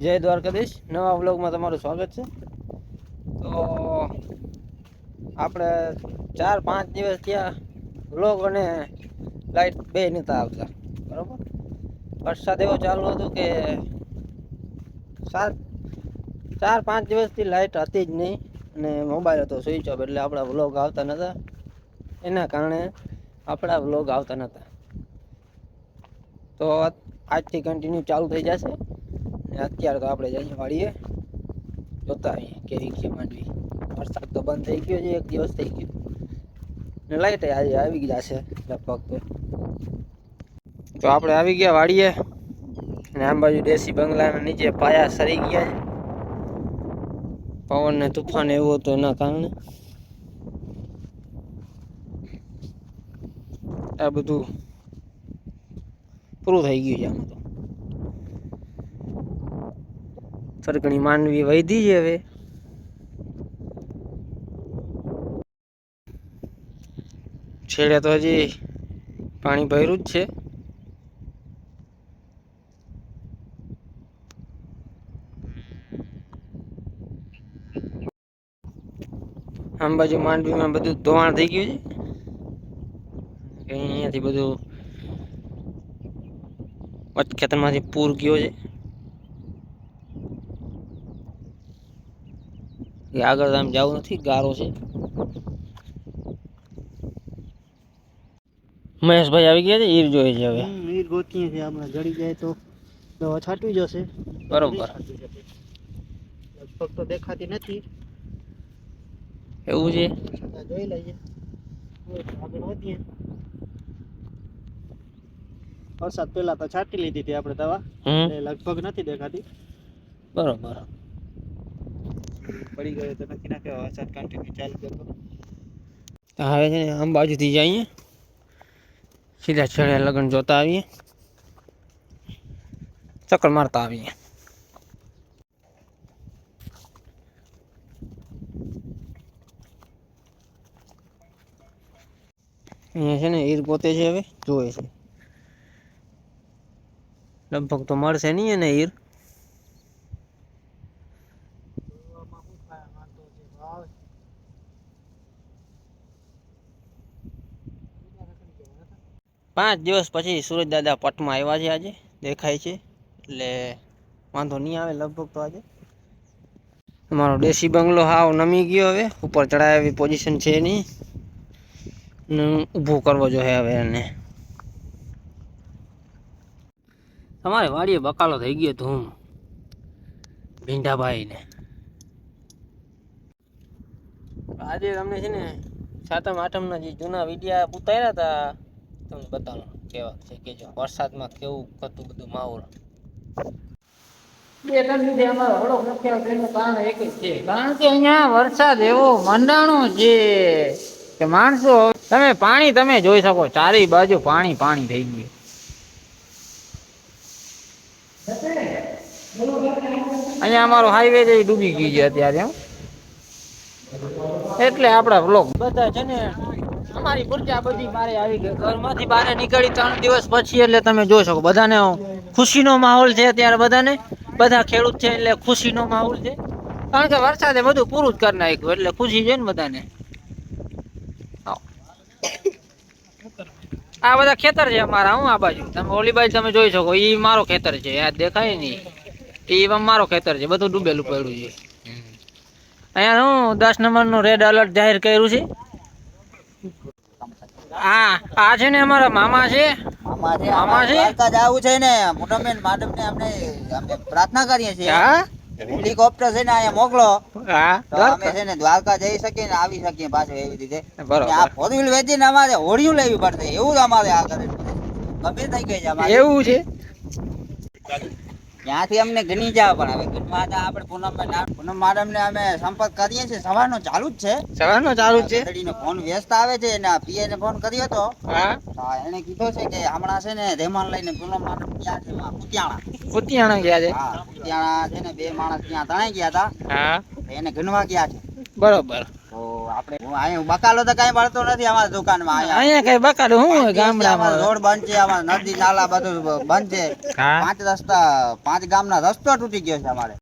જય દ્વારકાધીશ, નવા વ્લોગમાં તમારું સ્વાગત છે. તો આપણે 4-5 દિવસ ત્યાં વ્લોગ અને લાઈટ બે નહોતા આવતા, બરાબર. વરસાદ એવો ચાલુ હતો કે 4-5 દિવસથી લાઈટ હતી જ નહીં અને મોબાઈલ હતો સ્વિચ ઓફ, એટલે આપણા વ્લોગ આવતા નહોતા. એના કારણે આપણા વ્લોગ આવતા નહોતા. તો આજથી કન્ટિન્યુ ચાલુ થઈ જશે. અત્યારે તો આપણે જઈએ વાડીએ, જોતા આવીએ કેવી છે માંડવી. વરસાદ તો બંધ થઈ ગયો છે, 1 દિવસ થઈ ગયો ને લાઈટ આજે આવી જશે લગભગ. તો આપણે આવી ગયા વાડીએ અને આમ બાજુ દેશી બંગલાના નીચે પાયા સરી ગયા છે. પવન ને તુફાન એવું હતું એના કારણે આ બધું પૂરું થઈ ગયું છે. આમાં તો સરગણી માંડવી વધી છે. હવે છેડે તો હજી પાણી ભર્યું જ છે. આમ બાજુ માંડવીમાં બધું ધોવાણ થઈ ગયું છે. અહીંયાથી બધું વચ ખેતરમાંથી પૂર ગયો છે. આગળ આમ જવું નથી, ગારો છે. મહેશભાઈ આવી ગયા છે, ઈર જોઈએ છે. હવે ઈર ગોતીએ છે, આપણે જડી જાય તો દવા છાંટવી જશે. બરોબર, લગભગ તો દેખાતી નથી એવું છે. જોઈ લઈએ, આગળ વધીએ. વરસાદ પહેલા તો છાંટી લીધી હતી આપણે દવા, લગભગ નથી દેખાતી. બરોબર, પડી ગયો તો નથી નાખ્યો. વરસાદ કન્ટિન્યુ ચાલુ કરતો. હવે છે ને આમ બાજુથી જઈએ, સીધા છેડે લગન જોતા આવીએ, ચક્કર મારતા આવીએ. અહીંયા છે ને ઈર પોતે છે, હવે જોવે છે. લગભગ તો મળશે નહીં ને ઈર. પાંચ દિવસ પછી સુરજ દાદા પટમાં આવ્યા છે. આજે દેખાય છે એટલે વાંધો નહીં આવે લગભગ તો. આજે અમારો દેશી બંગલો હાવ નમી ગયો. હવે ઉપર ચડાય એવી પોઝિશન છે નહીં, ઊભું કરવો જોઈએ હવે એને. તમારે વાડીએ બકાલો થઈ ગયો ધૂમ ભીંડાભાઈ ને. આજે તમને છે ને 7મ 8મના જે જૂના વિડીયા ઉતાર્યા હતા, તમને બતાવો કેવા છે. કે જો વરસાદમાં કેવું હતું બધું માહોલ. 2-3 દિવસે અમારો હળો નથી આવતો એનું કારણ એક જ છે, કારણ કે અહીંયા વરસાદ એવો મંડાણો છે કે માણસો, તમે પાણી તમે જોઈ શકો, ચારે બાજુ પાણી પાણી થઈ ગયું. અહીંયા અમારો હાઈવે જ ડૂબી ગઈ છે અત્યારે. એટલે આપણા વ્લોગ બધા છે ને, અમારી પૂરતા બધી બારે આવી ગઈ. ઘરમાંથી બહાર નીકળી 3 દિવસ પછી, એટલે તમે જોઈ શકો બધાને ખુશીનો માહોલ છે અત્યારે. બધાને, બધા ખેડૂત છે એટલે ખુશીનો માહોલ છે, કારણ કે વરસાદે બધું પૂરું જ કરી નાખ્યું એટલે ખુશી છે ને બધાને. આ બધા ખેતર છે અમારા. હું આ બાજુ તમે ઓલી બાજુ તમે જોઈ શકો, એ મારો ખેતર છે. યાદ દેખાય નહીં, એ મારો ખેતર છે. બધું ડૂબેલું પડ્યું છે. અહીંયા હું 10 નંબરનું રેડ એલર્ટ જાહેર કર્યું છે. આ છે ને અમારા મામા છે. મામા છે જવું છે ને, મોટાબેન માધવ ને આપણે પ્રાર્થના કરીએ છીએ. હેલિકોપ્ટર છે ને અહીંયા મોકલો, અમે છે ને દ્વારકા જઈ શકીએ ને આવી શકીએ પાછું. એવી રીતે આ ફોર વ્હીલ વેચીને અમારે હોડિયું લેવી પડશે, એવું અમારે આ કરે ગંભીર થઈ ગઈ છે અમારે. એવું છે, ત્યાંથી અમને ગણી જાવ. પણ હવે ગણવા આપણે પૂનમ મેડમ ને અમે સંપર્ક કરીએ છીએ. સવારનો ચાલુ જ છે, ફોન વ્યસ્ત આવે છે. એના પીએ ને ફોન કર્યો હતો, એને કીધો છે કે હમણાં છે ને રહેમાન લઈને પૂનમ મેડમ ગયા છે કુતિયાણા ગયા છે. કુતિયાણા છે ને 2 માણસ ત્યાં તણાઈ ગયા હતા, એને ગણવા ગયા છે. બરોબર. તો આપણે અહીંયા બકાલો તો કઈ મળતો નથી અમારી દુકાનમાં. અહીંયા કઈ બકાલું શું હોય ગામડામાં? રોડ બંધ છે, અમારે નદી નાલા બધું બંધ છે. 5 ગામના રસ્તો તૂટી ગયો છે અમારે.